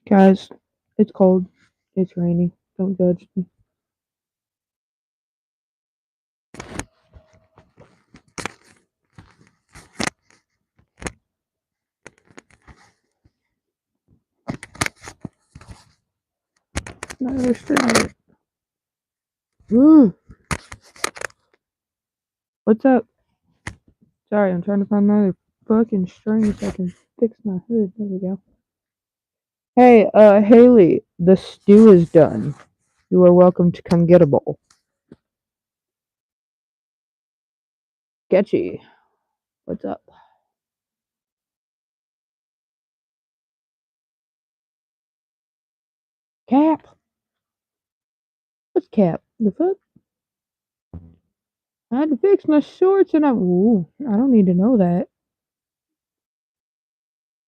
Guys, it's cold. It's rainy. Don't judge me. I understand it. What's up? Sorry, I'm trying to find my other fucking string so I can fix my hood. There we go. Hey, Haley, the stew is done. You are welcome to come get a bowl. Sketchy. What's up? Cap. What's Cap? The fuck? I had to fix my shorts and ooh, I don't need to know that.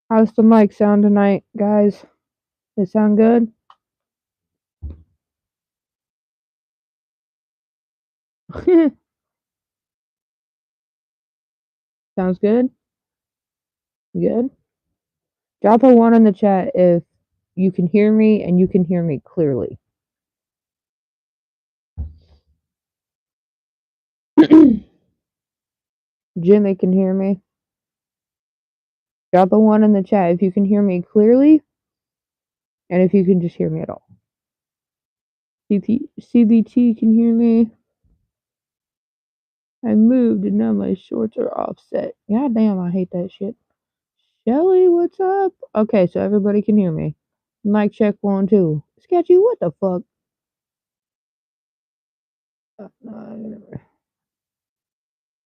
How's the mic sound tonight, guys? It sound good? Sounds good? Good? Drop a 1 in the chat if you can hear me and you can hear me clearly. Jimmy can hear me. Drop a 1 in the chat if you can hear me clearly and if you can just hear me at all. CBT can hear me. I moved and now my shorts are offset. God damn, I hate that shit. Shelly, what's up? Okay, so everybody can hear me. Mic check 1, 2. Sketchy, what the fuck?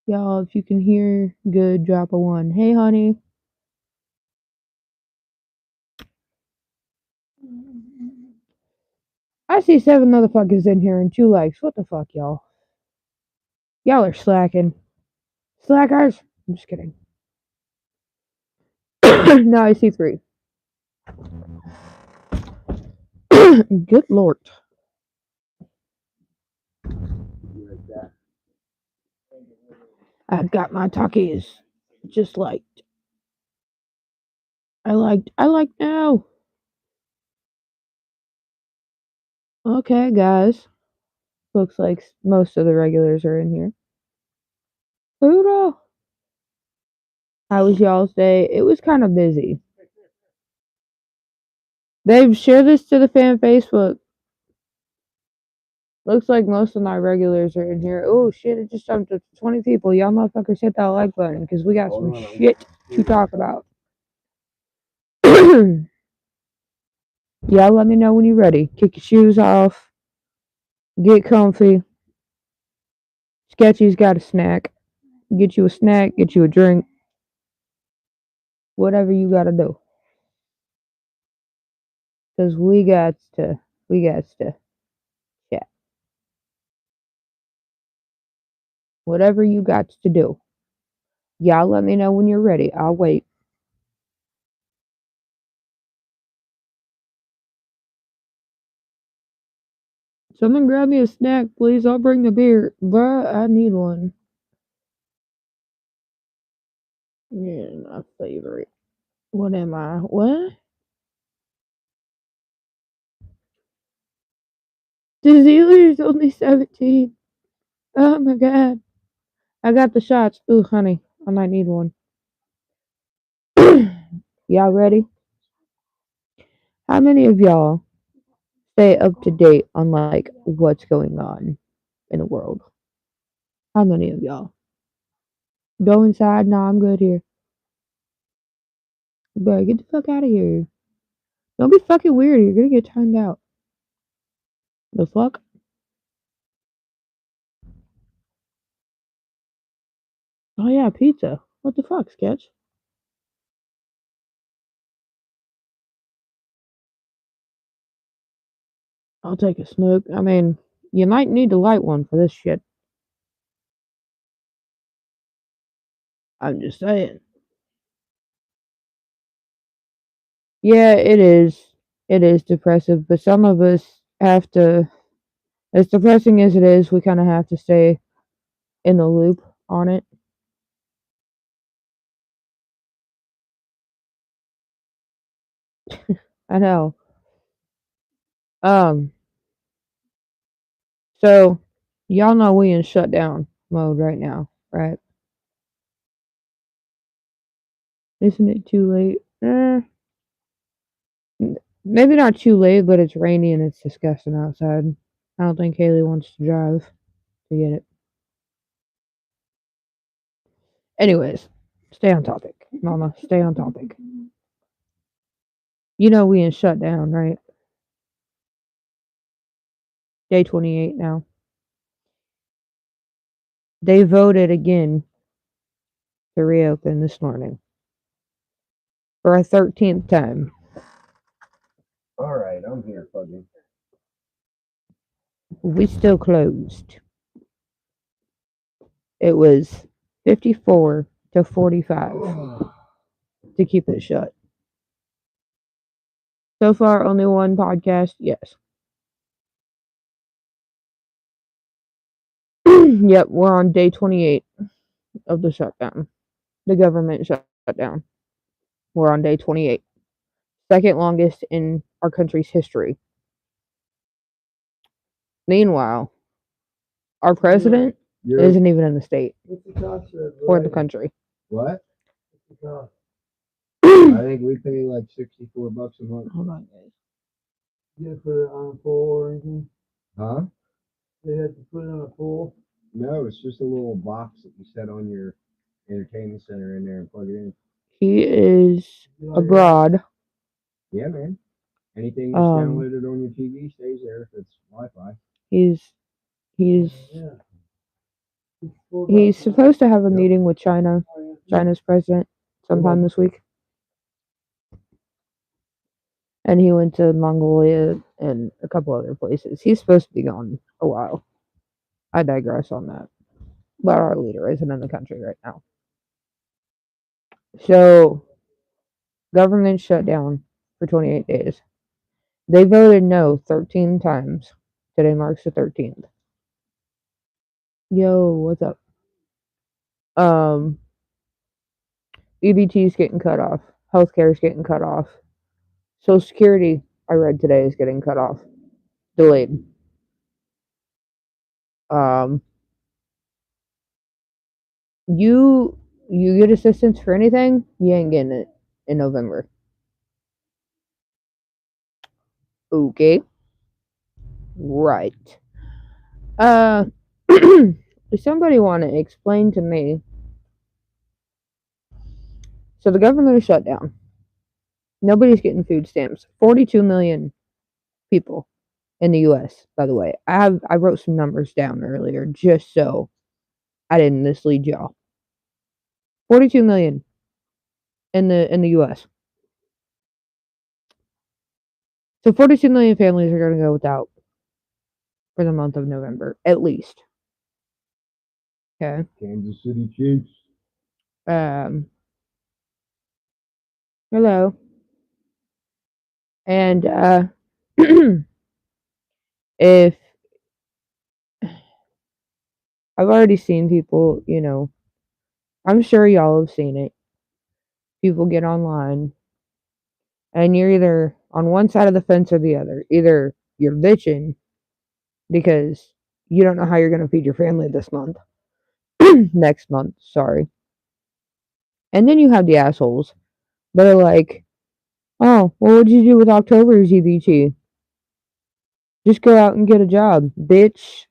Y'all, if you can hear good, drop a 1. Hey, honey. I see 7 motherfuckers in here and 2 likes. What the fuck, y'all? Y'all are slacking. Slackers! I'm just kidding. No, I see 3. Good lord. I've got my Takis. Just liked. I like now. Okay, guys. Looks like most of the regulars are in here. Hoorah! How was y'all's day? It was kind of busy. They've shared this to the fan Facebook. Looks like most of my regulars are in here. Oh shit, it just jumped to 20 people. Y'all motherfuckers hit that like button because we got some shit to talk about. Y'all let me know when you're ready. Kick your shoes off. Get comfy. Sketchy's got a snack. Get you a snack, get you a drink. Whatever you gotta do. Cause we got to chat. Whatever you got to do. Y'all let me know when you're ready. I'll wait. Someone grab me a snack, please. I'll bring the beer. Bruh, I need one. Yeah, my favorite. What am I? What? The Zealer's only 17. Oh my god. I got the shots. Ooh, honey. I might need one. Y'all ready? How many of y'all stay up to date on like what's going on in the world? How many of y'all? Go inside? Nah, I'm good here. Bro, get the fuck out of here. Don't be fucking weird. You're gonna get turned out. The fuck? Oh yeah, pizza. What the fuck, Sketch? I'll take a smoke. I mean, you might need to light one for this shit. I'm just saying. Yeah, it is. It is depressive, but some of us have to, as depressing as it is, we kind of have to stay in the loop on it. I know. Um, so y'all know we in shutdown mode right now, right? Isn't it too late? Maybe not too late, but it's rainy and it's disgusting outside. I don't think Haley wants to drive to get it. Anyways, stay on topic, Mama. Stay on topic. You know we in shutdown, right? Day 28 now. They voted again to reopen this morning for a 13th time. All right, I'm here, Fudgy. We still closed. It was 54 to 45 to keep it shut. So far, only one podcast. Yes. Yep, we're on day 28 of the shutdown. The government shutdown. We're on day 28. Second longest in our country's history. Meanwhile, our president isn't even in the state or the country. What? I think we pay like $64 a month. Hold on, guys. You had to put it on a pole or anything? Huh? They had to put it on a pole? No, it's just a little box that you set on your entertainment center in there and plug it in. He is abroad. Yeah, man. Anything that's downloaded on your TV stays there if it's Wi-Fi. He's Yeah. he's supposed to have a meeting with China's president sometime this week. And he went to Mongolia and a couple other places. He's supposed to be gone a while. I digress on that. But our leader isn't in the country right now. So, government shut down for 28 days. They voted no 13 times. Today marks the 13th. Yo, what's up? EBT's getting cut off. Healthcare's getting cut off. Social Security, I read today, is getting cut off. Delayed. You get assistance for anything, you ain't getting it in November. Okay. Right. Does somebody want to explain to me? So the government is shut down. Nobody's getting food stamps. 42 million people in the US, by the way. I wrote some numbers down earlier just so I didn't mislead y'all. 42 million in the US. So 42 million families are going to go without for the month of November, at least. Okay. Kansas City Chiefs. Hello. And if I've already seen people, I'm sure y'all have seen it. People get online and you're either on one side of the fence or the other. Either you're bitching because you don't know how you're going to feed your family this month, next month, sorry. And then you have the assholes that are like, oh, well, what'd you do with October's EBT? Just go out and get a job, bitch.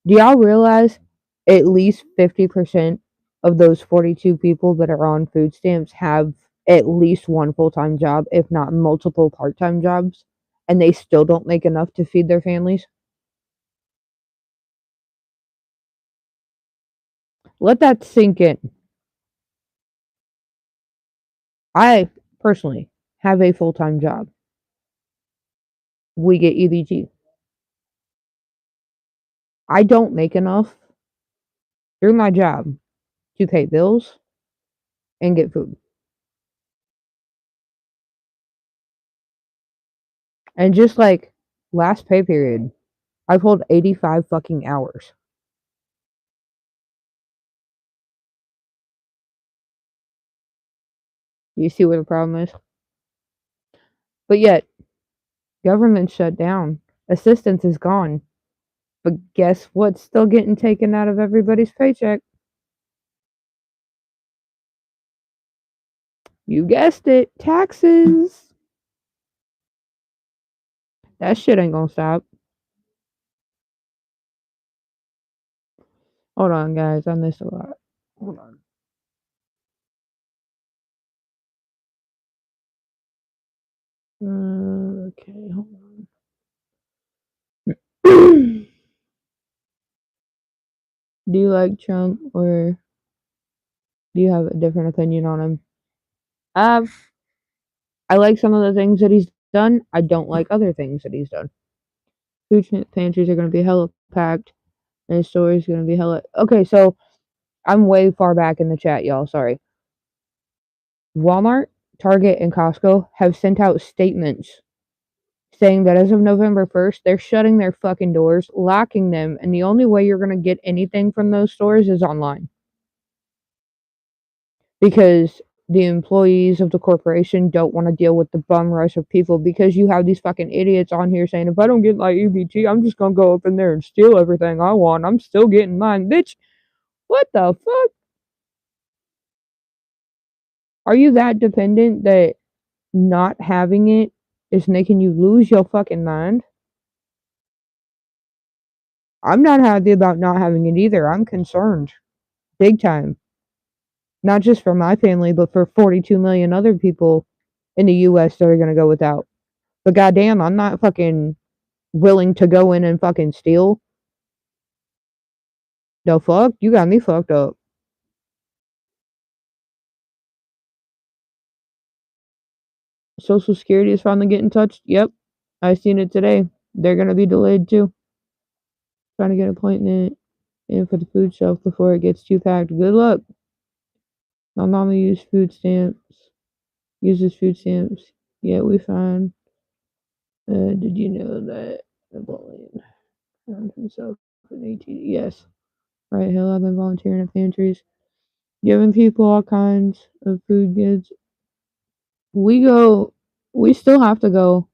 Do y'all realize at least 50% of those 42 people that are on food stamps have at least one full-time job, if not multiple part-time jobs, and they still don't make enough to feed their families? Let that sink in. I personally have a full-time job. We get EBT. I don't make enough through my job to pay bills and get food. And just like last pay period, I pulled 85 fucking hours. You see what the problem is? But yet, government shut down. Assistance is gone. But guess what's still getting taken out of everybody's paycheck? You guessed it, taxes. That shit ain't gonna stop. Hold on, guys. I missed a lot. Hold on. Okay, hold on. Do you like Trump or do you have a different opinion on him? I like some of the things that he's done. I don't like other things that he's done. Food pantries are going to be hella packed, and the store is going to be hella. Okay, so I'm way far back in the chat, y'all. Sorry. Walmart, Target, and Costco have sent out statements saying that as of November 1st, they're shutting their fucking doors, locking them, and the only way you're going to get anything from those stores is online. Because the employees of the corporation don't want to deal with the bum rush of people, because you have these fucking idiots on here saying, if I don't get my EBT, I'm just going to go up in there and steal everything I want. I'm still getting mine. Bitch, what the fuck? Are you that dependent that not having it is making you lose your fucking mind? I'm not happy about not having it either. I'm concerned. Big time. Not just for my family, but for 42 million other people in the US that are going to go without. But goddamn, I'm not fucking willing to go in and fucking steal. The fuck? You got me fucked up. Social Security is finally getting touched. Yep. I seen it today. They're going to be delayed too. Trying to get an appointment in for the food shelf before it gets too packed. Good luck. My mama uses food stamps. Yeah, we fine. Did you know that Napoleon found himself in 18? Yes. Right, hell, I've been volunteering at pantries, giving people all kinds of food goods. We still have to go.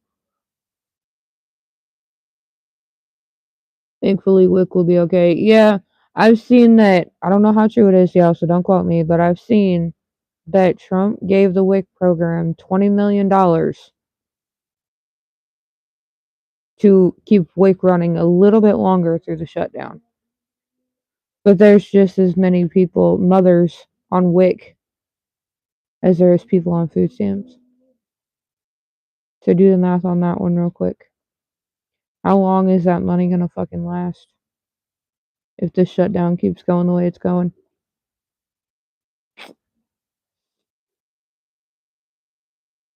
Thankfully, WIC will be okay. Yeah, I've seen that. I don't know how true it is, y'all, so don't quote me, but I've seen that Trump gave the WIC program $20 million to keep WIC running a little bit longer through the shutdown. But there's just as many people, mothers, on WIC as there is people on food stamps. So do the math on that one real quick. How long is that money gonna fucking last if this shutdown keeps going the way it's going?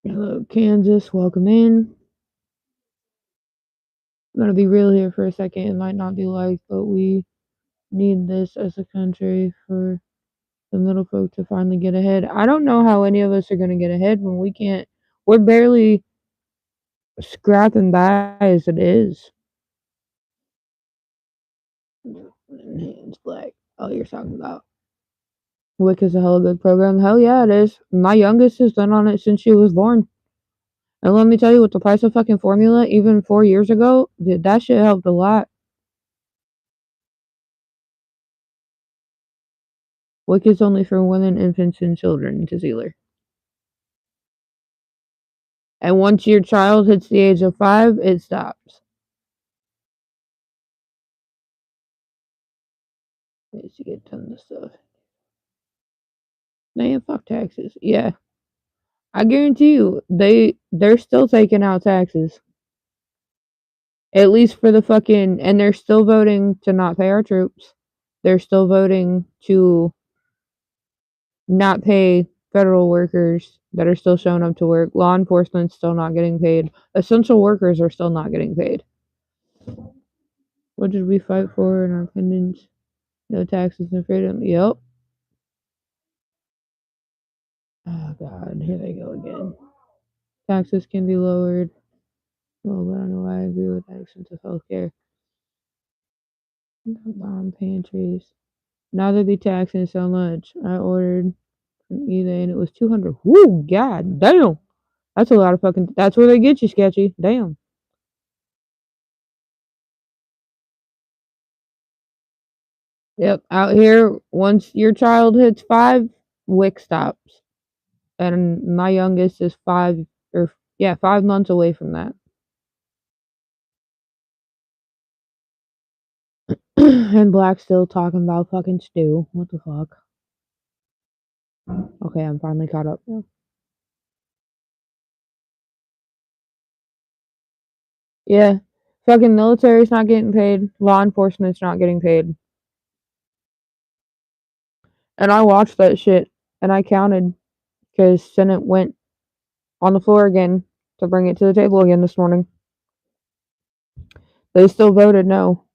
Hello, Kansas. Welcome in. I'm gonna be real here for a second. It might not be liked, but we need this as a country for the middle folk to finally get ahead. I don't know how any of us are gonna get ahead when we can't. We're barely scrapping by as it is. Hands black. Oh, you're talking about WIC is a hella good program. Hell yeah, it is. My youngest has been on it since she was born. And let me tell you, with the price of fucking formula, even 4 years ago, that shit helped a lot. WIC is only for women, infants, and children to Zealer. And once your child hits the age of 5, it stops. I used to get tons of stuff. Man, fuck taxes. Yeah. I guarantee you, they're still taking out taxes. At least for the fucking, and they're still voting to not pay our troops. They're still voting to not pay federal workers that are still showing up to work. Law enforcement's still not getting paid. Essential workers are still not getting paid. What did we fight for in our independence? No taxes and freedom. Yep. Oh god, here they go again. Taxes can be lowered. Well, but I don't know why I agree with that expensive healthcare. Bomb pantries. Now they be taxing so much. I ordered from eBay and it was $200. Woo, god damn. That's a lot of fucking. That's where they get you, sketchy. Damn. Yep. Out here, once your child hits 5, WIC stops. And my youngest is 5 months away from that. And Black's still talking about fucking Stu. What the fuck? Okay, I'm finally caught up now. Yeah. Fucking military's not getting paid. Law enforcement's not getting paid. And I watched that shit and I counted because Senate went on the floor again to bring it to the table again this morning. They still voted no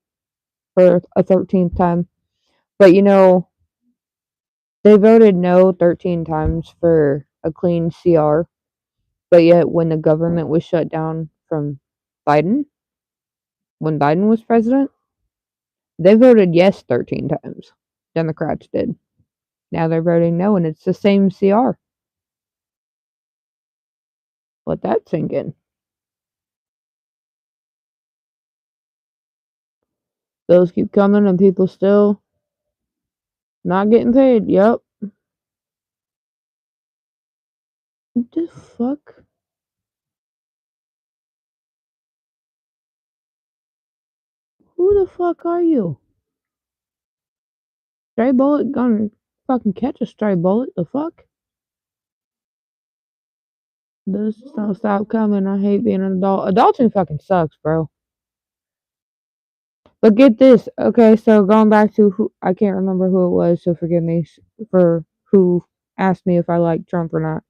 for a 13th time. But you know, they voted no 13 times for a clean CR. But yet, when the government was shut down from Biden, when Biden was president, they voted yes 13 times. Democrats did. Now they're voting no, and it's the same CR. Let that sink in. Bills keep coming, and people still not getting paid. Yep. What the fuck? Who the fuck are you? Stray bullet gonna fucking catch a stray bullet? The fuck? This don't stop coming. I hate being an adult. Adulting fucking sucks, bro. But get this. Okay, so going back to who, I can't remember who it was, so forgive me for who asked me if I like Trump or not.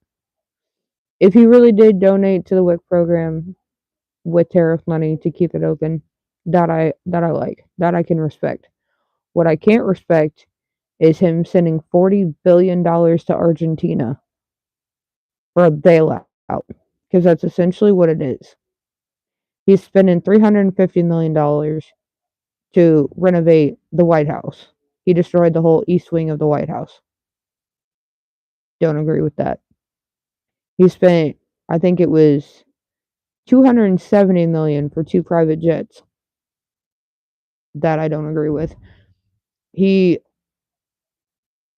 If he really did donate to the WIC program with tariff money to keep it open, that I like. That I can respect. What I can't respect is him sending $40 billion to Argentina for a bailout, because that's essentially what it is. He's spending $350 million to renovate the White House. He destroyed the whole east wing of the White House. Don't agree with that. He spent, I think it was $270 million for 2 private jets. That I don't agree with. He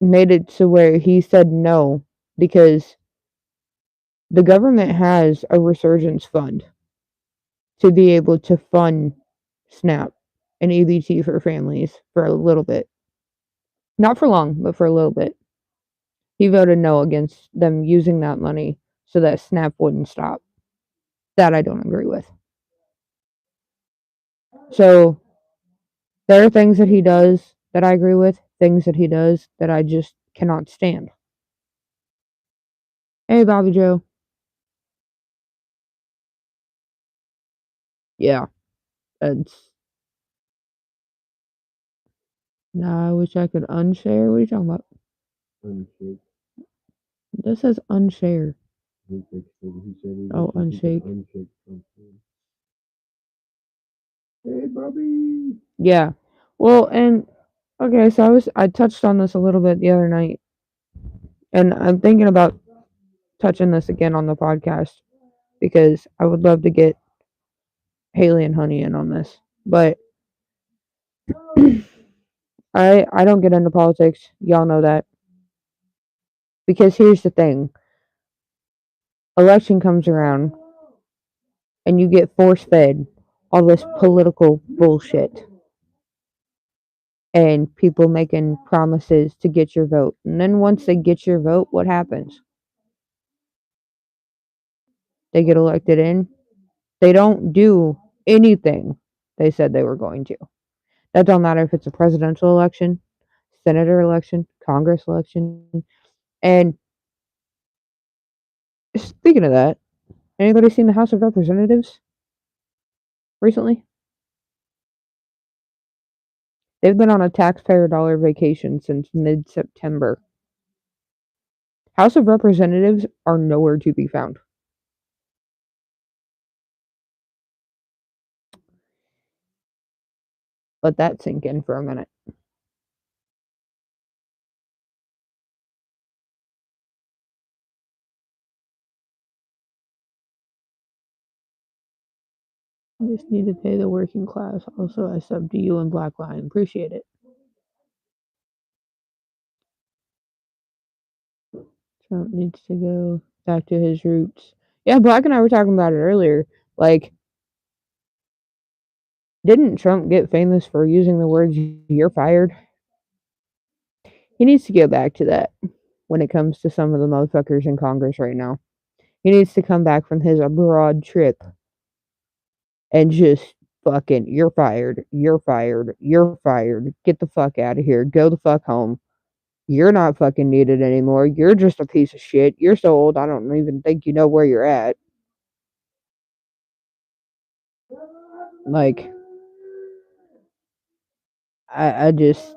made it to where he said no because the government has a resurgence fund to be able to fund SNAP and EBT for families for a little bit. Not for long, but for a little bit. He voted no against them using that money so that SNAP wouldn't stop. That I don't agree with. So there are things that he does that I agree with, things that he does that I just cannot stand. Hey, Bobby Joe. Yeah, it's. Nah, I wish I could unshare. What are you talking about? Unshake. This says unshare. He said he Oh, unshake. Unshake something. Hey, Bobby. Yeah. Well, and okay, so I touched on this a little bit the other night, and I'm thinking about touching this again on the podcast because I would love to get Haley and Honey in on this. But I don't get into politics. Y'all know that. Because here's the thing. Election comes around and you get force fed all this political bullshit. And people making promises to get your vote. And then once they get your vote, what happens? They get elected in. They don't do anything they said they were going to. That don't matter if it's a presidential election, senator election, Congress election. And speaking of that, anybody seen the House of Representatives recently? They've been on a taxpayer dollar vacation since mid-September. House of Representatives are nowhere to be found. Let that sink in for a minute. You just need to pay the working class. Also, I sub to you and Blackline. Appreciate it. Trump needs to go back to his roots. Yeah, Black and I were talking about it earlier. Like, didn't Trump get famous for using the words "you're fired"? He needs to go back to that when it comes to some of the motherfuckers in Congress right now. He needs to come back from his abroad trip and just fucking, you're fired, you're fired, you're fired. Get the fuck out of here. Go the fuck home. You're not fucking needed anymore. You're just a piece of shit. You're so old, I don't even think you know where you're at. Like, I just.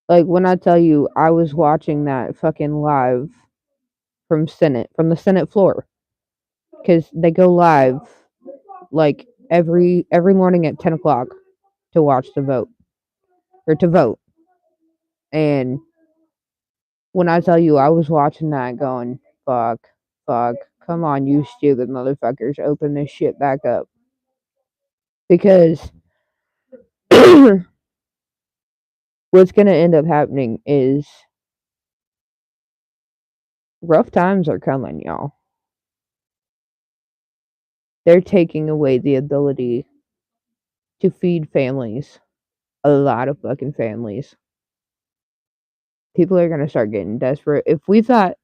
Like, when I tell you I was watching that fucking live from the Senate floor, because they go live like every morning at 10 o'clock to watch the vote or to vote. And when I tell you I was watching that going, fuck, come on, you stupid motherfuckers, open this shit back up. Because what's going to end up happening is rough times are coming, y'all. They're taking away the ability to feed families, a lot of fucking families. People are going to start getting desperate. If we thought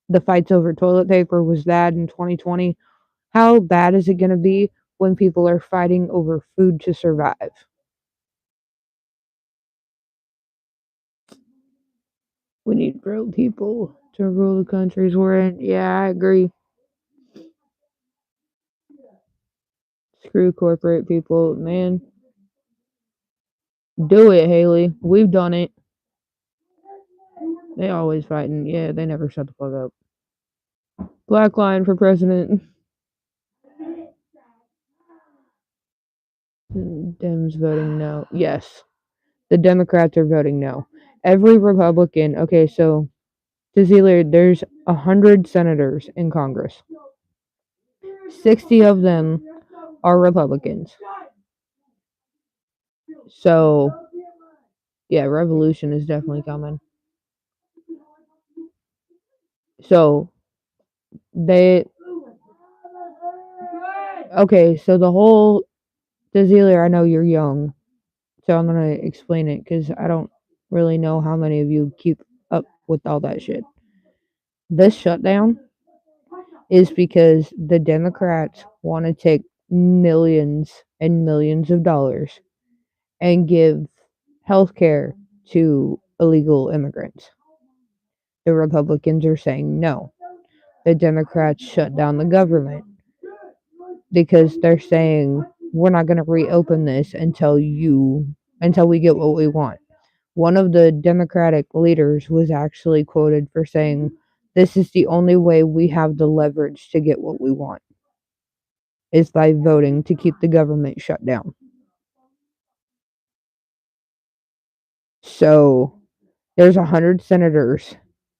the fights over toilet paper was bad in 2020, how bad is it going to be when people are fighting over food to survive? We need real people to rule the countries we're in. Yeah, I agree. Screw corporate people, man. Do it, Haley. We've done it. They always fighting. Yeah, they never shut the fuck up. Blackline for president. Dems voting no. Yes. The Democrats are voting no. Every Republican. Okay, so Cecilia, there's 100 senators in Congress. 60 of them are Republicans. So, yeah, revolution is definitely coming. So, okay, so the whole, Cecilia, I know you're young, so I'm going to explain it because I don't really know how many of you keep up with all that shit. This shutdown is because the Democrats want to take millions and millions of dollars and give health care to illegal immigrants. The Republicans are saying no. The Democrats shut down the government because they're saying we're not going to reopen this until we get what we want. One of the Democratic leaders was actually quoted for saying, "This is the only way we have the leverage to get what we want, is by voting to keep the government shut down." So there's 100 senators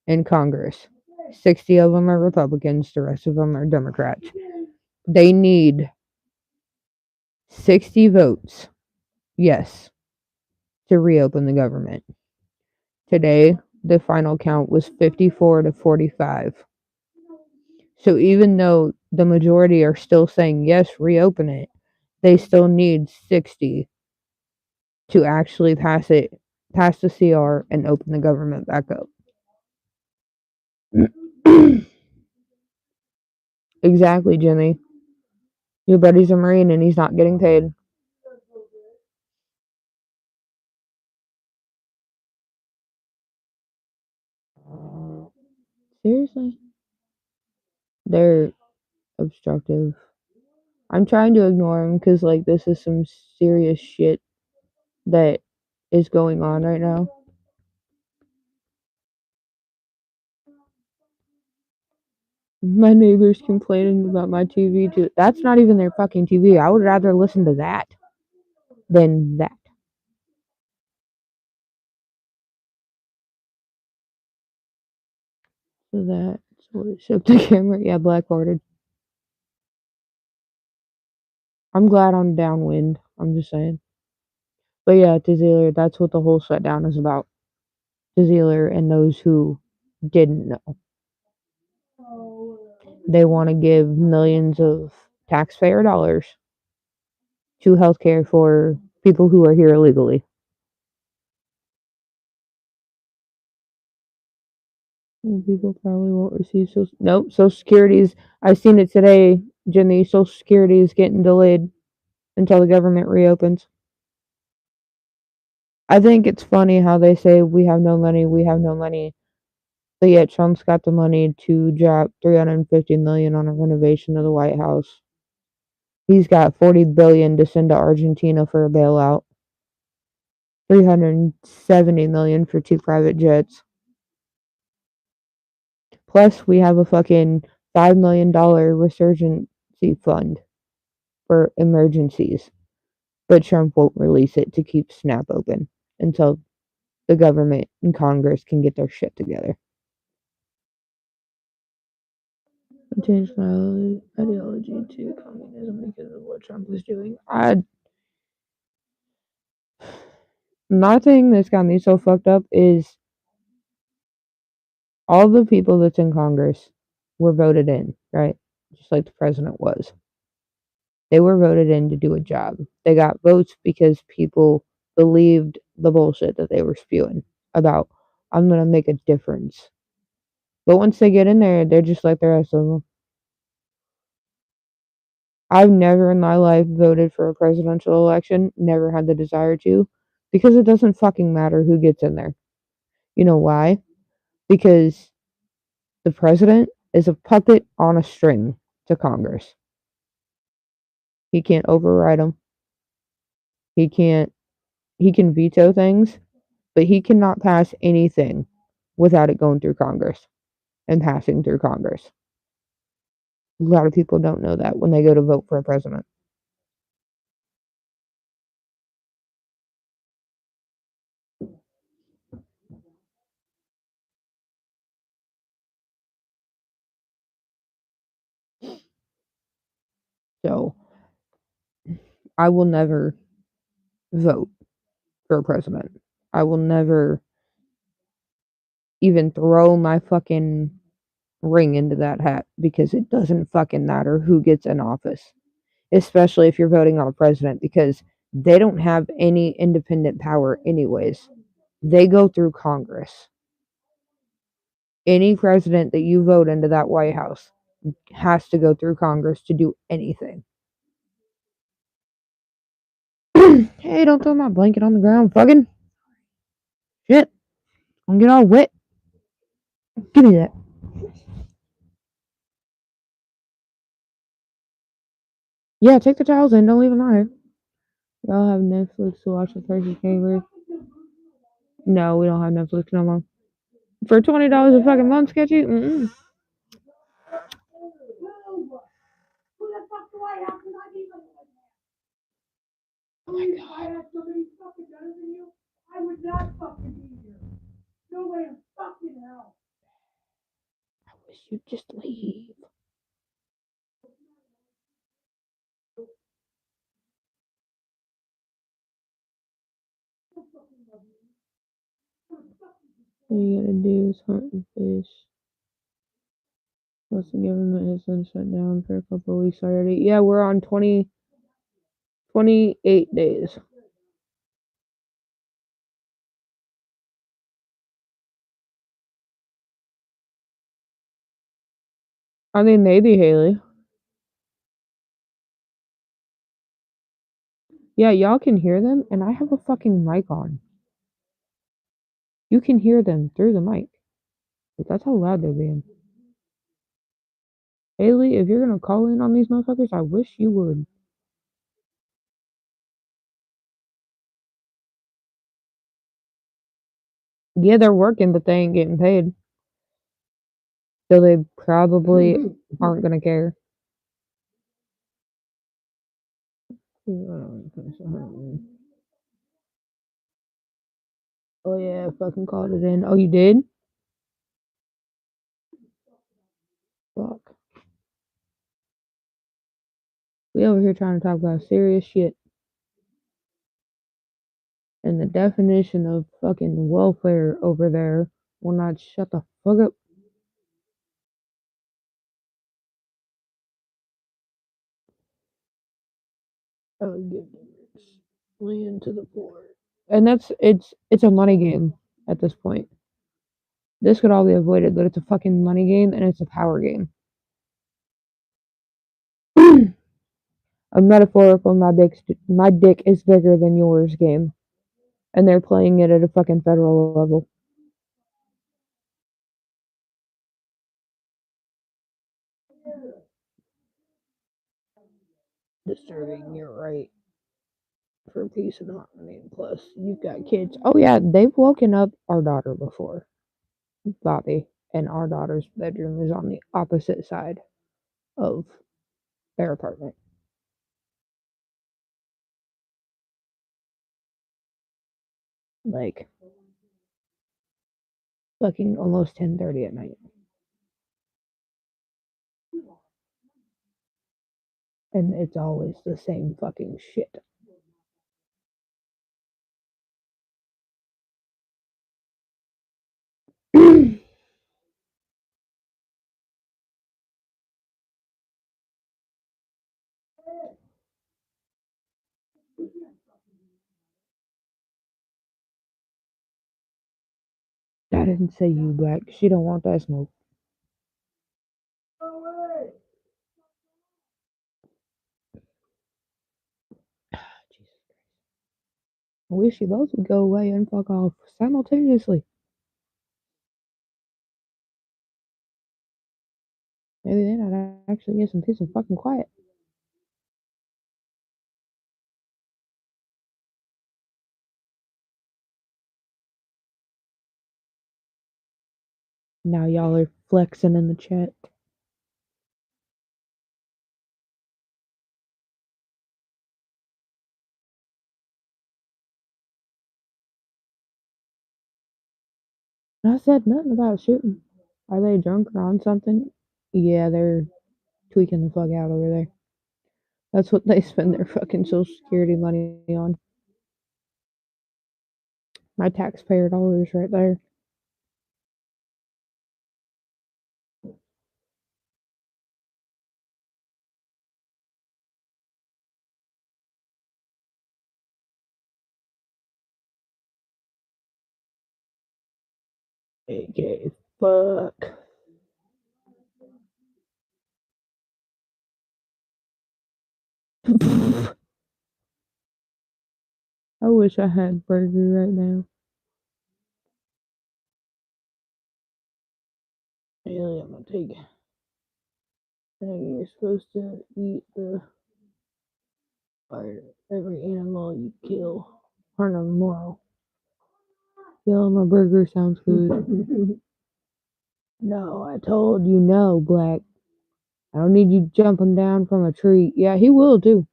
in Congress. 60 of them are Republicans, the rest of them are Democrats. They need 60 votes, yes, to reopen the government. Today, the final count was 54 to 45. So even though the majority are still saying yes, reopen it, they still need 60 to actually pass the CR and open the government back up. Exactly, Jimmy. Your buddy's a Marine and he's not getting paid. Seriously? They're obstructive. I'm trying to ignore them because, like, this is some serious shit that is going on right now. My neighbor's complaining about my TV too. That's not even their fucking TV. I would rather listen to that than that. So that's what it shook the camera. Yeah, black-hearted. I'm glad I'm downwind. I'm just saying. But yeah, Tziler, that's what the whole shutdown is about. Tziler and those who didn't know. They want to give millions of taxpayer dollars to healthcare for people who are here illegally. People probably won't receive Social Security's. I seen it today, Jimmy. Social Security is getting delayed until the government reopens. I think it's funny how they say we have no money, but yet Trump's got the money to drop $350 million on a renovation of the White House. He's got $40 billion to send to Argentina for a bailout. $370 million for 2 private jets. Plus, we have a fucking $5 million resurgency fund for emergencies. But Trump won't release it to keep SNAP open until the government and Congress can get their shit together. I changed my ideology to communism because of what Trump was doing. My thing that's got me so fucked up is all the people that's in Congress were voted in, right? Just like the president was. They were voted in to do a job. They got votes because people believed the bullshit that they were spewing about, I'm going to make a difference. But once they get in there, they're just like the rest of them. I've never in my life voted for a presidential election, never had the desire to, because it doesn't fucking matter who gets in there. You know why? Because the president is a puppet on a string to Congress. He can't override them. He can veto things, but he cannot pass anything without it going through Congress and passing through Congress. A lot of people don't know that when they go to vote for a president. So, I will never vote for a president. I will never even throw my fucking ring into that hat because it doesn't fucking matter who gets in office, especially if you're voting on a president, because they don't have any independent power anyways. They go through Congress. Any president that you vote into that White House has to go through Congress to do anything. Hey, don't throw my blanket on the ground, fucking shit. I'm gonna get all wet. Give me that. Yeah, take the towels in. Don't leave them out here. Y'all have Netflix to watch the Percy Gamer. No, we don't have Netflix no more. For $20 a fucking month, sketchy? Mm-mm. Oh my god. I would not fucking be here. No way in fucking hell. I wish you'd just leave. All you gotta do is hunt and fish. Plus, the government has been shut down for a couple of weeks already. Yeah, we're on 28 days. I mean, maybe Haley. Yeah, y'all can hear them, and I have a fucking mic on. You can hear them through the mic. Like, that's how loud they're being. Haley, if you're gonna call in on these motherfuckers, I wish you would. Yeah, they're working, but they ain't getting paid. So they probably aren't gonna care. Oh yeah, I fucking called it in. Oh, you did? fuck? We over here trying to talk about serious shit. And the definition of fucking welfare over there will not shut the fuck up. I would give the rich land to the poor. And it's a money game at this point. This could all be avoided, but it's a fucking money game and it's a power game. A metaphorical my dick is bigger than yours game. And they're playing it at a fucking federal level. Disturbing your right for peace and harmony. Plus, you've got kids. Oh yeah, they've woken up our daughter before, Bobby, and our daughter's bedroom is on the opposite side of their apartment. Like, fucking almost 10:30 at night. And it's always the same fucking shit. I didn't say you, Black. She don't want that smoke. Jesus Christ. I wish you both would go away and fuck off simultaneously. Maybe then I'd actually get some peace and fucking quiet. Now y'all are flexing in the chat. I said nothing about shooting. Are they drunk or on something? Yeah, they're tweaking the fuck out over there. That's what they spend their fucking social security money on. My taxpayer dollars right there. Okay, fuck. I wish I had burger right now. Yeah, I'm gonna take. You're supposed to eat the part of every animal you kill. Carnivore. Kill my burger sounds good. No, I told you no, Black. I don't need you jumping down from a tree. Yeah, he will too.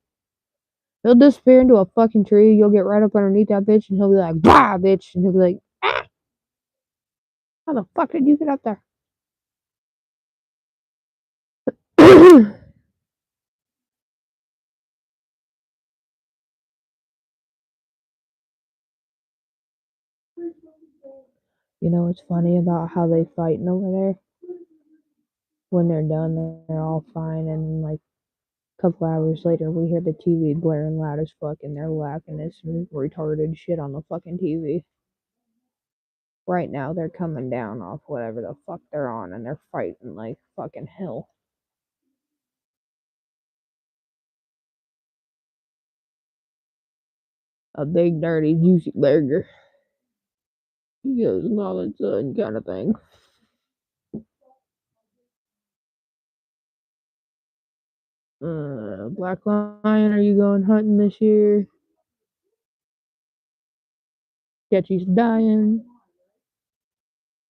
He'll disappear into a fucking tree. You'll get right up underneath that bitch, and he'll be like, "Bah, bitch," and he'll be like, "Ah, how the fuck did you get up there?" You know what's funny about how they fighting over there? When they're done, they're all fine, and like a couple hours later, we hear the TV blaring loud as fuck, and they're laughing at some retarded shit on the fucking TV. Right now, they're coming down off whatever the fuck they're on, and they're fighting like fucking hell. A big, dirty, juicy burger. He goes, "Mom and son," kind of thing. Black Lion, are you going hunting this year? Sketchy's dying.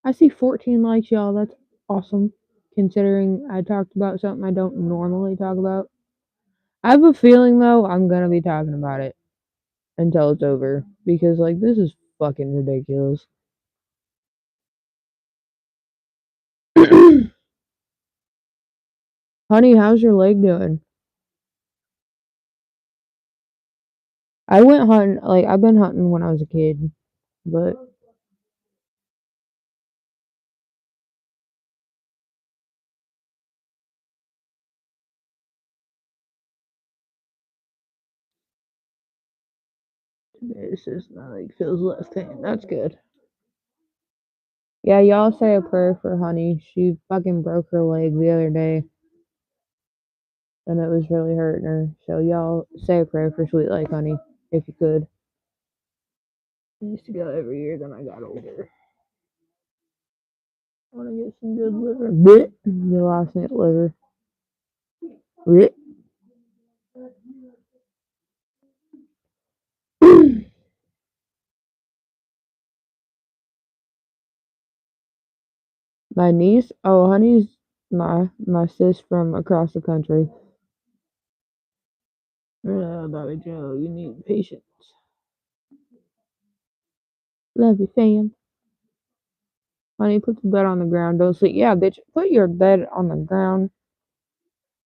I see 14 likes, y'all. That's awesome. Considering I talked about something I don't normally talk about. I have a feeling, though, I'm gonna be talking about it until it's over. Because, like, this is fucking ridiculous. Honey, how's your leg doing? I went hunting, like, I've been hunting when I was a kid, but it's just not like feels less pain. That's good. Yeah, y'all say a prayer for Honey. She fucking broke her leg the other day, and it was really hurting her. So y'all say a prayer for Sweet Like Honey, if you could. I used to go every year, then I got older. I want to get some good liver. Blech. You lost me at liver. Blech. My niece, oh, Honey's my sis from across the country. Bobby Joe, you need patience. Love you, fam. Honey, put the bed on the ground. Don't sleep. Yeah, bitch, put your bed on the ground.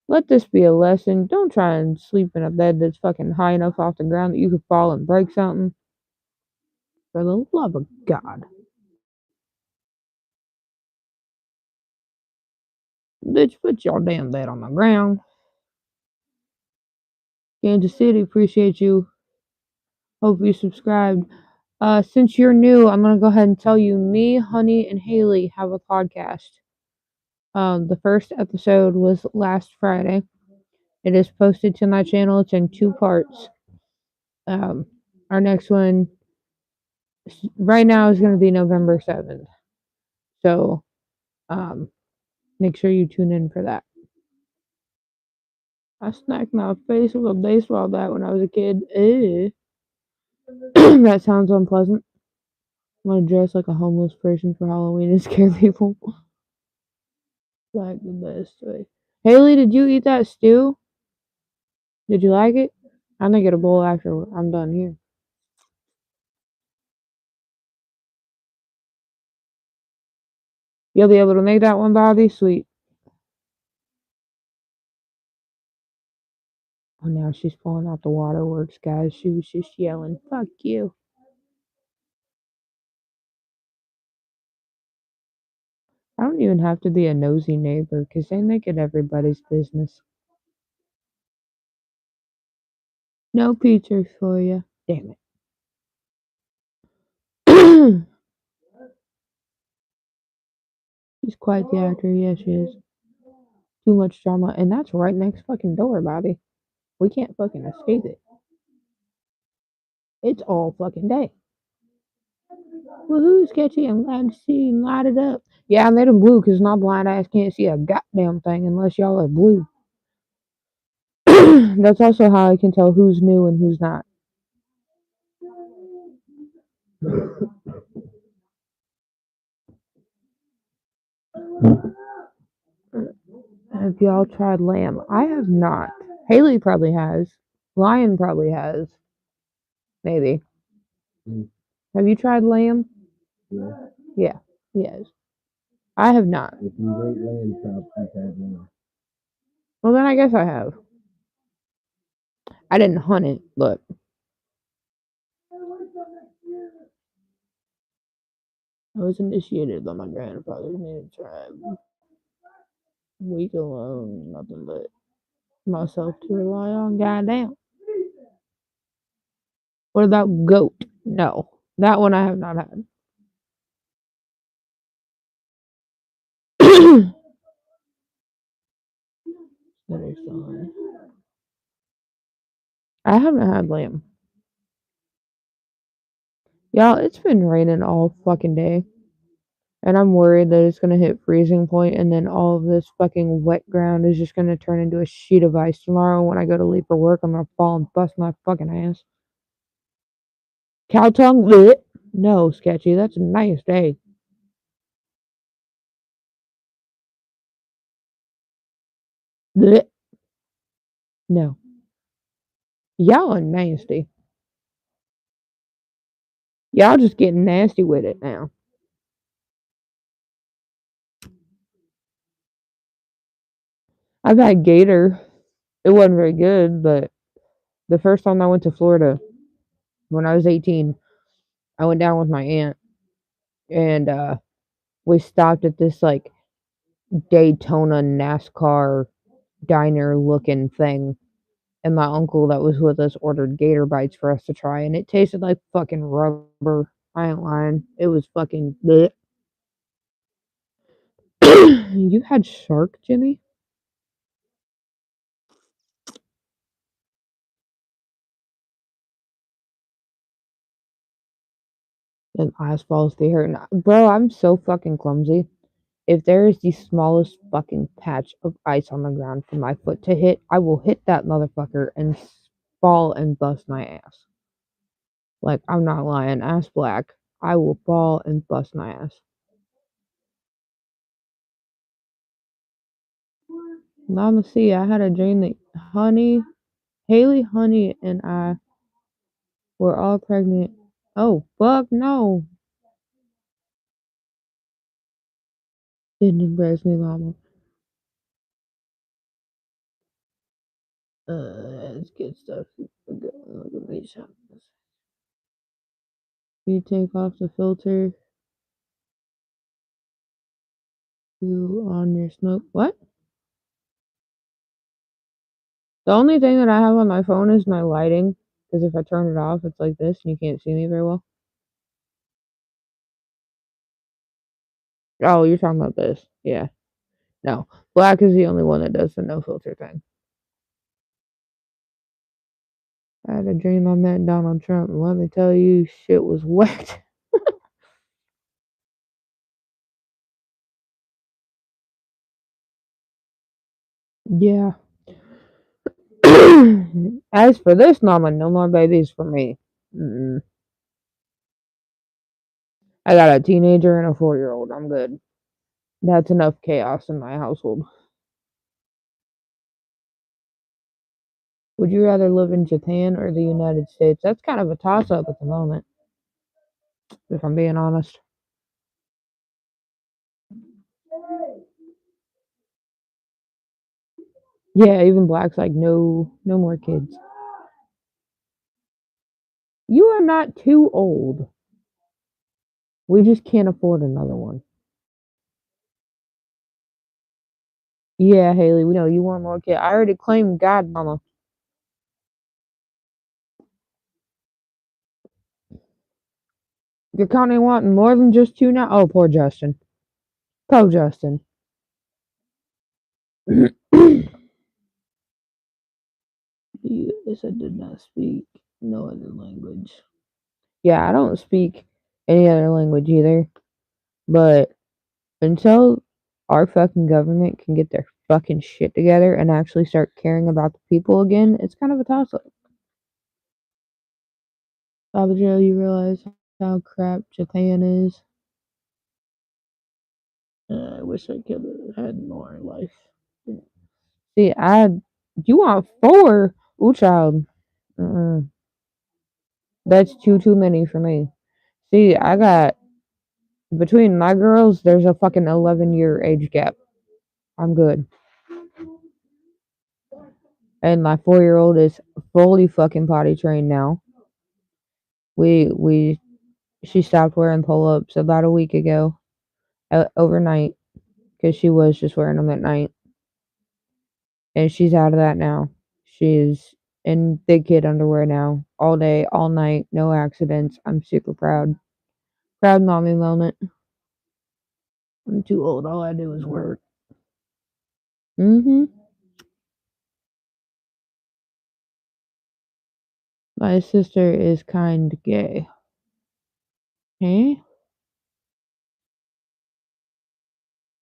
Let this be a lesson. Don't try and sleep in a bed that's fucking high enough off the ground that you could fall and break something. For the love of God. Bitch, put your damn bed on the ground. Kansas City, appreciate you. Hope you subscribed. Since you're new, I'm gonna go ahead and tell you, me, Honey, and Haley have a podcast. The first episode was last Friday. It is posted to my channel. It's in 2 parts. Our next one right now is gonna be November 7th. So, make sure you tune in for that. I smacked my face with a baseball bat when I was a kid. Ew. That sounds unpleasant. I'm gonna dress like a homeless person for Halloween and scare people. Like the best way. Haley, did you eat that stew? Did you like it? I'm gonna get a bowl after I'm done here. You'll be able to make that one, Bobby? Sweet. Oh, now she's pulling out the waterworks, guys. She was just yelling, fuck you. I don't even have to be a nosy neighbor because they make it everybody's business. No pizza for you. Damn it. She's quite the actor. Yeah, she is. Too much drama. And that's right next fucking door, Bobby. We can't fucking escape it. It's all fucking day. Woohoo, sketchy. I'm glad to see you light it up. Yeah, I made them blue because my blind ass can't see a goddamn thing unless y'all are blue. That's also how I can tell who's new and who's not. Have y'all tried lamb? I have not. Haley probably has. Lion probably has. Maybe. Have you tried lamb? Yeah. Yeah, he has. I have not. If you rate lamb chops, you've had lamb. Well, then I guess I have. I didn't hunt it, but I was initiated by my grandfather's native tribe. Weak alone, nothing but myself to rely on. Goddamn. What about goat? No, that one I have not had. I haven't had lamb. Y'all, it's been raining all fucking day. And I'm worried that it's gonna hit freezing point and then all of this fucking wet ground is just gonna turn into a sheet of ice tomorrow. When I go to leave for work, I'm gonna fall and bust my fucking ass. Cow tongue? Blech. No, sketchy. That's a nice day. Blech. No. Y'all are nasty. Y'all just getting nasty with it now. I've had gator. It wasn't very good, but the first time I went to Florida when I was 18, I went down with my aunt and we stopped at this like Daytona NASCAR diner looking thing. And my uncle that was with us ordered gator bites for us to try, and it tasted like fucking rubber. I ain't lying. It was fucking bleh. You had shark, Jimmy? And ice balls, they hurt. Bro, I'm so fucking clumsy. If there is the smallest fucking patch of ice on the ground for my foot to hit, I will hit that motherfucker and fall and bust my ass. Like, I'm not lying. Ass black. I will fall and bust my ass. Mama, see, I had a dream that Haley, Honey, and I were all pregnant. Oh, fuck no. Didn't embarrass me, Mama. That's good stuff. Look at these shots. You take off the filter. You on your smoke. What? The only thing that I have on my phone is my lighting. Because if I turn it off, it's like this and you can't see me very well. Oh, you're talking about this. Yeah. No. Black is the only one that does the no filter thing. I had a dream I met Donald Trump, and let me tell you, shit was wet. Yeah. As for this mama, no more babies for me. Mm-mm. I got a teenager and a 4-year-old. I'm good. That's enough chaos in my household. Would you rather live in Japan or the United States? That's kind of a toss up at the moment, if I'm being honest. Yeah, even Black's like, no, no more kids. You are not too old. We just can't afford another one. Yeah, Haley, we know you want more kids. I already claimed godmama. You're kind of wanting more than just two now? Oh, poor Justin. Poor Justin. Yes, I did not speak no other language. Yeah, I don't speak any other language either. But until our fucking government can get their fucking shit together and actually start caring about the people again, it's kind of a toss up. Baba Joe, you realize how crap Japan is? I wish I could have had more in life. See, you want 4? Ooh, child. That's too many for me. See, I got between my girls, there's a fucking 11-year age gap. I'm good. And my 4-year-old is fully fucking potty trained now. She stopped wearing pull-ups about a week ago, overnight, because she was just wearing them at night, and she's out of that now. She's in big kid underwear now, all day, all night, no accidents. I'm super proud. Proud mommy moment. I'm too old. All I do is work. My sister is kind gay. Hey?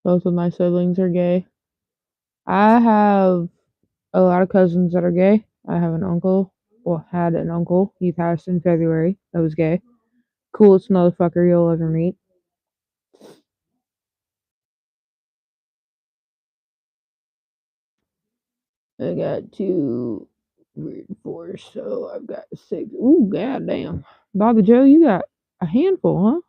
Both of my siblings are gay. I have a lot of cousins that are gay. I have an uncle. Well, had an uncle. He passed in February. That was gay. Coolest motherfucker you'll ever meet. I got 2, 3, 4, so I've got 6. Ooh, goddamn. Bobby Joe, you got a handful, huh?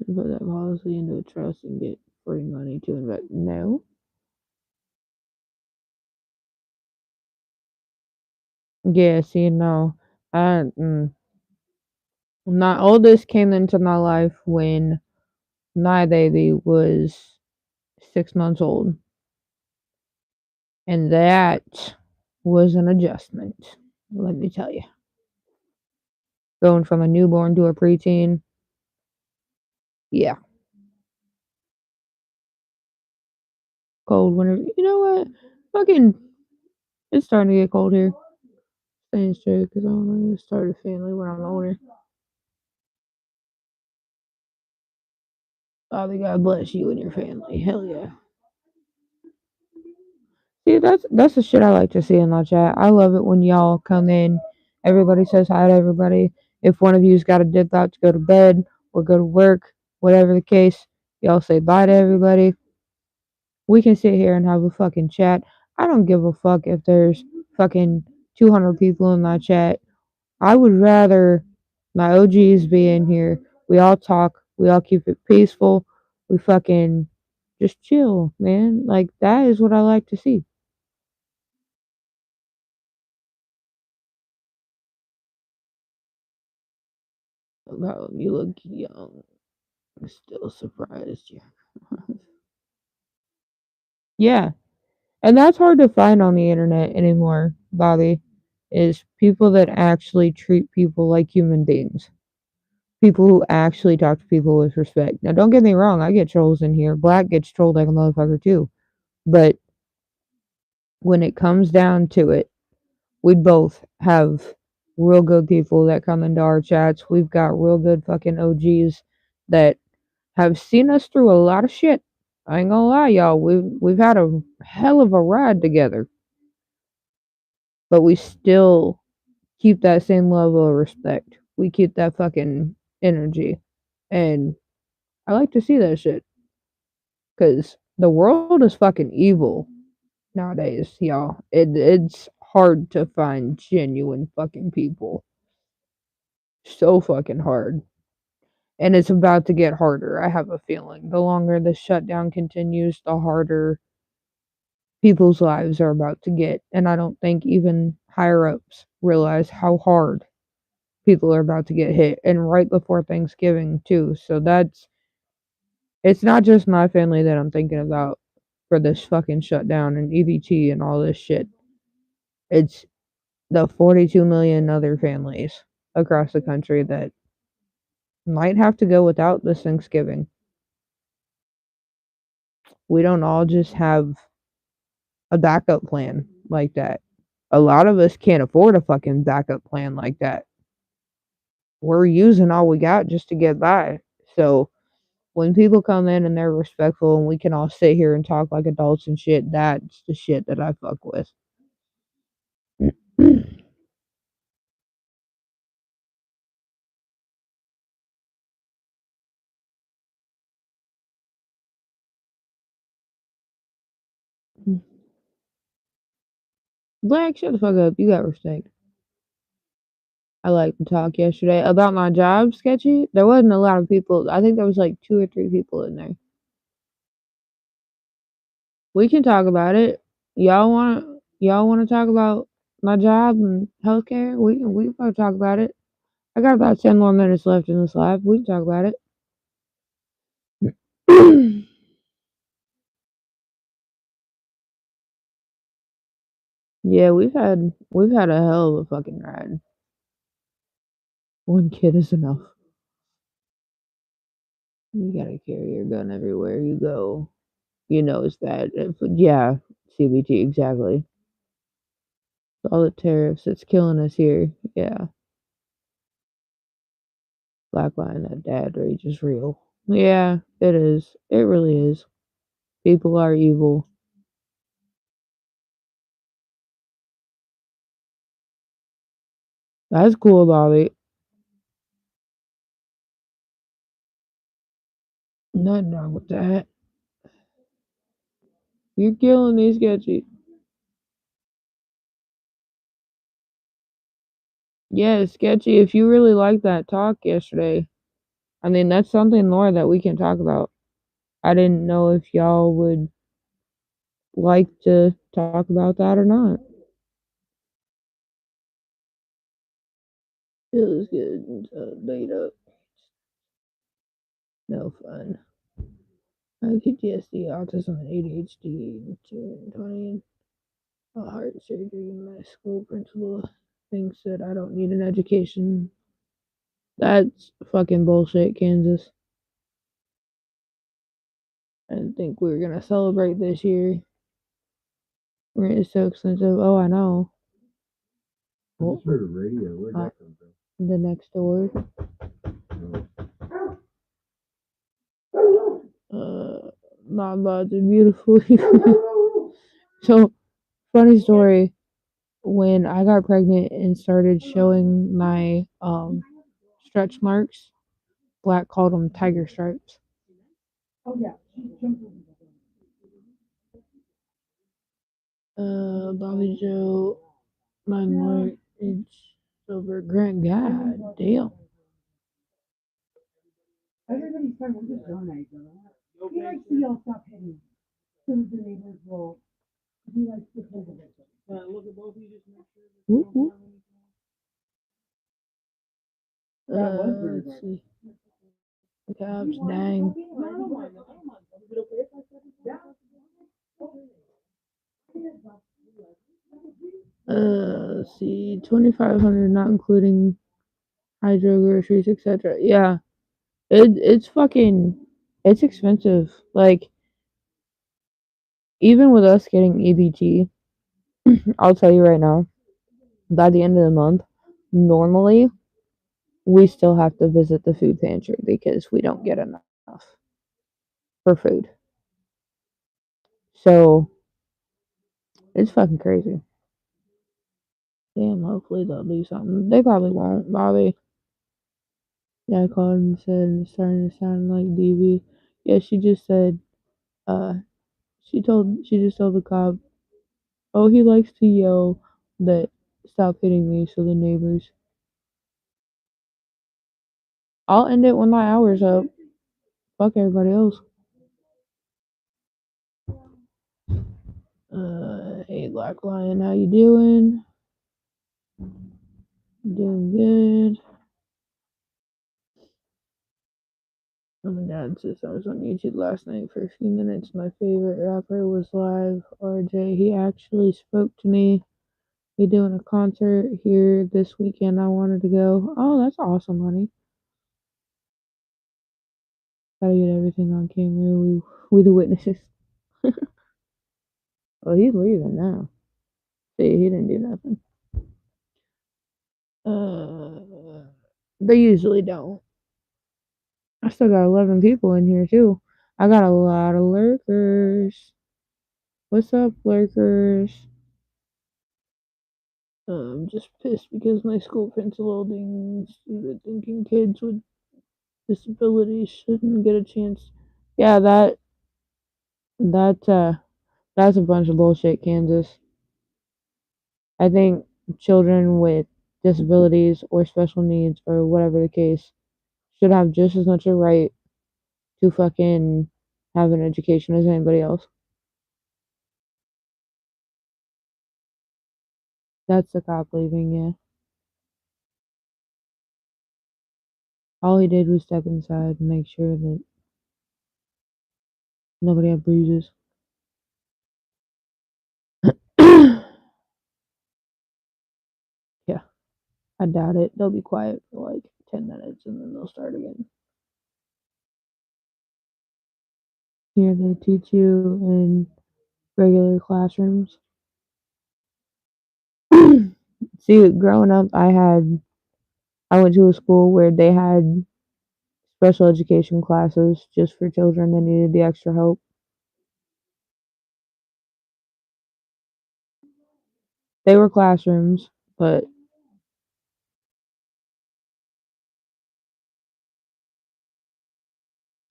Put that policy into a trust and get free money to invest. No. Yeah, see, no. I, my oldest came into my life when my baby was 6 months old. And that was an adjustment, let me tell you. Going from a newborn to a preteen. Yeah. Cold winter. You know what? Fucking, it's starting to get cold here. Staying straight because I want to start a family when I'm older. Father, God bless you and your family. Hell yeah. See, that's the shit I like to see in my chat. I love it when y'all come in. Everybody says hi to everybody. If one of you's got to dip out to go to bed or go to work, whatever the case, y'all say bye to everybody. We can sit here and have a fucking chat. I don't give a fuck if there's fucking 200 people in my chat. I would rather my OGs be in here. We all talk. We all keep it peaceful. We fucking just chill, man. Like, that is what I like to see. Wow, you look young. I'm still surprised you. Yeah. And that's hard to find on the internet anymore, Bobby, is people that actually treat people like human beings. People who actually talk to people with respect. Now, don't get me wrong, I get trolls in here. Black gets trolled like a motherfucker too. But when it comes down to it, we both have real good people that come into our chats. We've got real good fucking OGs that have seen us through a lot of shit. I ain't gonna lie, y'all. We've had a hell of a ride together, but we still keep that same level of respect. We keep that fucking energy, and I like to see that shit because the world is fucking evil nowadays, y'all. It's hard to find genuine fucking people. So fucking hard. And it's about to get harder, I have a feeling. The longer the shutdown continues, the harder people's lives are about to get. And I don't think even higher ups realize how hard people are about to get hit. And right before Thanksgiving, too. So it's not just my family that I'm thinking about for this fucking shutdown and EBT and all this shit. It's the 42 million other families across the country that might have to go without this Thanksgiving. We don't all just have a backup plan like that. A lot of us can't afford a fucking backup plan like that. We're using all we got just to get by. So when people come in and they're respectful and we can all sit here and talk like adults and shit, that's the shit that I fuck with. Black, shut the fuck up. You got respect. I like to talk yesterday about my job, Sketchy. There wasn't a lot of people. I think there was like 2 or 3 people in there. We can talk about it. Y'all want to talk about my job and healthcare? We can probably talk about it. I got about 10 more minutes left in this live. We can talk about it. Yeah, we've had a hell of a fucking ride. One kid is enough. You gotta carry your gun everywhere you go. You know it's that. Yeah, CBT, exactly. All the tariffs that's killing us here. Yeah. Black line, that dad rage is real. Yeah, it is. It really is. People are evil. That's cool about it. Nothing wrong with that. You're killing me, Sketchy. Yeah, Sketchy, if you really liked that talk yesterday, I mean, that's something more that we can talk about. I didn't know if y'all would like to talk about that or not. It was good. Laid up. No fun. PTSD, autism, and ADHD, 20, heart surgery. My school principal thinks that I don't need an education. That's fucking bullshit, Kansas. I didn't think we were gonna celebrate this year. Rent is so expensive. Oh, I know. I just heard a radio. Where'd that come from? The next door. Not bad, beautiful. So, funny story. When I got pregnant and started showing my stretch marks, Black called them tiger stripes. Bobby Joe, my mortgage over Grant. God damn. Everybody starts to just donate. He likes to yell, stop hitting. So the neighbors will, he likes to hold it. Look at both of you, just make sure that Whoop, whoop. That was very Let's see. Caps, dang. Let's see, 2,500, not including hydro, groceries, etc. Yeah, it's fucking, it's expensive. Like, even with us getting EBT, I'll tell you right now, by the end of the month, normally we still have to visit the food pantry because we don't get enough for food. So it's fucking crazy. Damn, hopefully they'll do something. They probably won't, Bobby. Yeah, I called and said it's starting to sound like DV. Yeah, she just said, uh, she just told the cop, oh, he likes to yell that stop hitting me, so the neighbors. I'll end it when my hour's up. Fuck everybody else. Hey Black Lion, how you doing? Doing good. Oh my god, sis, I was on YouTube last night for a few minutes. My favorite rapper was live. RJ, he actually spoke to me. He doing a concert here this weekend. I wanted to go. Oh, that's awesome, honey. Gotta get everything on camera. We the witnesses. Well, he's leaving now. See, he didn't do nothing. They usually don't. I still got 11 people in here too. I got a lot of lurkers. What's up, lurkers? I'm just pissed because my school principal thinking kids with disabilities shouldn't get a chance. Yeah, that's a bunch of bullshit, Kansas. I think children with disabilities or special needs or whatever the case should have just as much a right to fucking have an education as anybody else. That's the cop leaving, yeah. All he did was step inside and make sure that nobody had bruises. Yeah, I doubt it. They'll be quiet for like 10 minutes and then they'll start again. Here they teach you in regular classrooms. See, growing up, I went to a school where they had special education classes just for children that needed the extra help. They were classrooms, but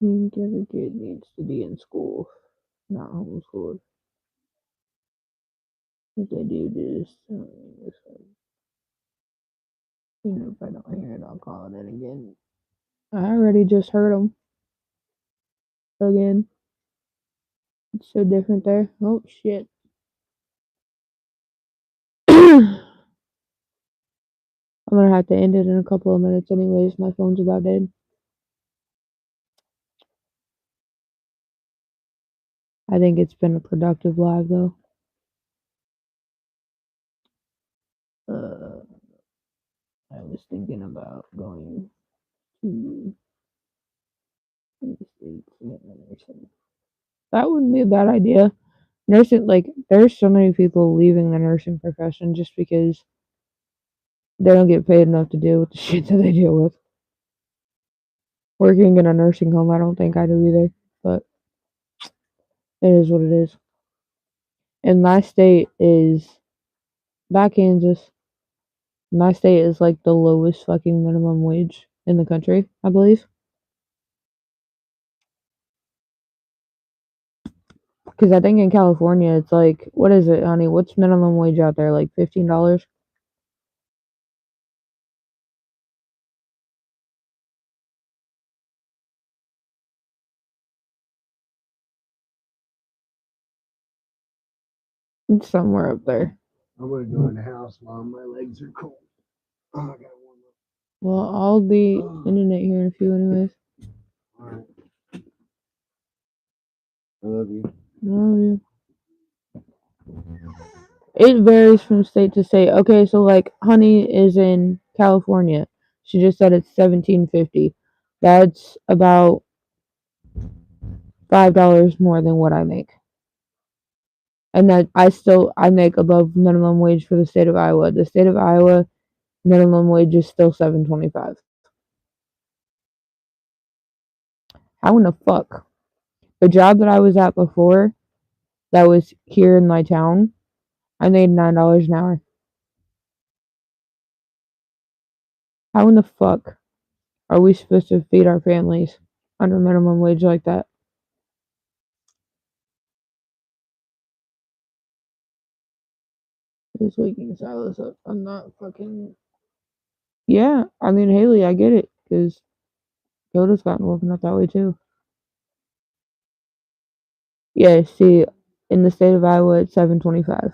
I think every kid needs to be in school, not homeschooled. If they do, just if I don't hear it, I'll call it in again. I already just heard them again. It's so different there. Oh shit. I'm gonna have to end it in a couple of minutes anyways. My phone's about dead. I think it's been a productive live though. I was thinking about going to the States and getting nursing. That wouldn't be a bad idea. Nursing, like, there's so many people leaving the nursing profession just because they don't get paid enough to deal with the shit that they deal with. Working in a nursing home, I don't think I do either, but it is what it is. And my state is, not Kansas, my state is like the lowest fucking minimum wage in the country, I believe. Because I think in California, it's like, what is it, honey? What's minimum wage out there? Like $15? It's somewhere up there. I'm gonna go in the house while my legs are cold. Oh, I gotta warm up. Well, I'll be ending it here in a few, anyways. All right. I love you. Love you. It varies from state to state. Okay, so like honey is in California. She just said it's $17.50. That's about $5 more than what I make. And that I make above minimum wage for the state of Iowa. The state of Iowa minimum wage is still $7.25. How in the fuck? The job that I was at before, that was here in my town, I made $9 an hour. How in the fuck are we supposed to feed our families under minimum wage like that? Who's waking Silas up? I'm not fucking. Yeah, I mean, Haley, I get it, because Yoda's gotten woken up that way too. Yeah, see, in the state of Iowa, it's 7.25.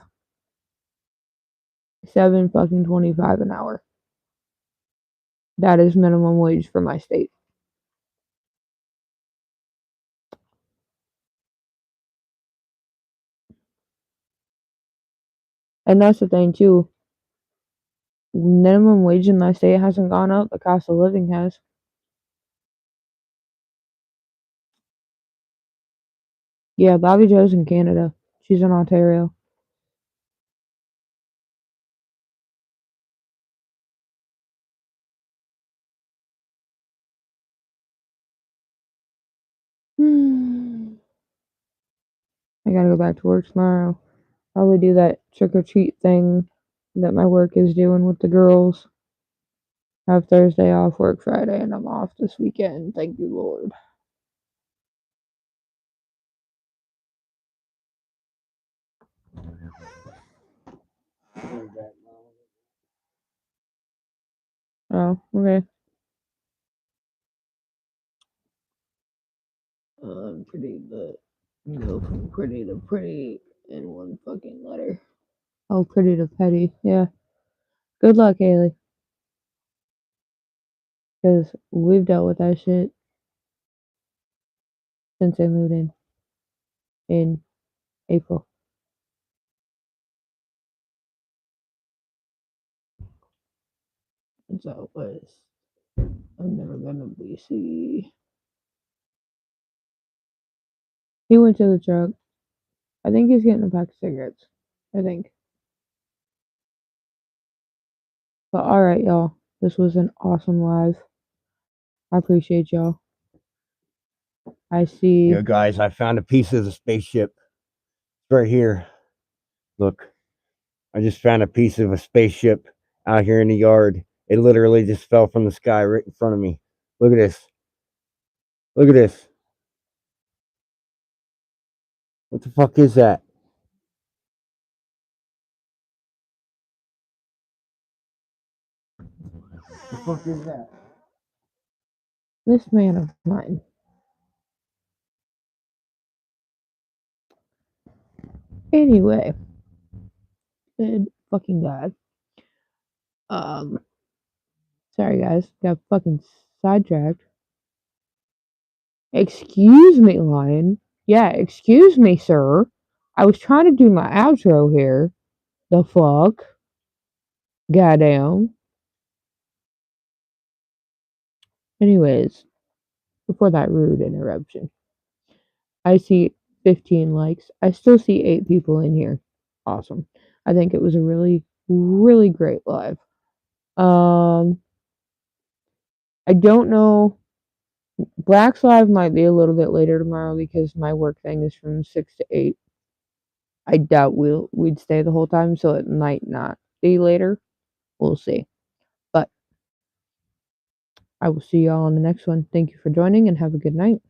7 fucking 25 an hour. That is minimum wage for my state. And that's the thing too. Minimum wage in my state hasn't gone up. The cost of living has. Yeah, Bobby Joe's in Canada. She's in Ontario. I gotta go back to work tomorrow. Probably do that trick or treat thing that my work is doing with the girls. Have Thursday off, work Friday, and I'm off this weekend. Thank you, Lord. Oh, okay. I'm pretty, but go from pretty to pretty in one fucking letter. Oh, pretty to petty. Yeah. Good luck, Haley. Because we've dealt with that shit since I moved in April. And so it was. I've never been to BC. He went to the truck. I think he's getting a pack of cigarettes. I think. But alright, y'all. This was an awesome live. I appreciate y'all. I see. Yeah, guys, I found a piece of the spaceship. It's right here. Look, I just found a piece of a spaceship out here in the yard. It literally just fell from the sky right in front of me. Look at this. Look at this. What the fuck is that? What the fuck is that? This man of mine. Anyway, good fucking God. Sorry guys, got fucking sidetracked. Excuse me, Lion. Yeah, excuse me, sir. I was trying to do my outro here. The fuck? Goddamn. Anyways, before that rude interruption, I see 15 likes. I still see 8 people in here. Awesome. I think it was a really, really great live. I don't know. Black's Live might be a little bit later tomorrow because my work thing is from 6 to 8. I doubt we'd stay the whole time, so it might not be later. We'll see. But I will see y'all on the next one. Thank you for joining and have a good night.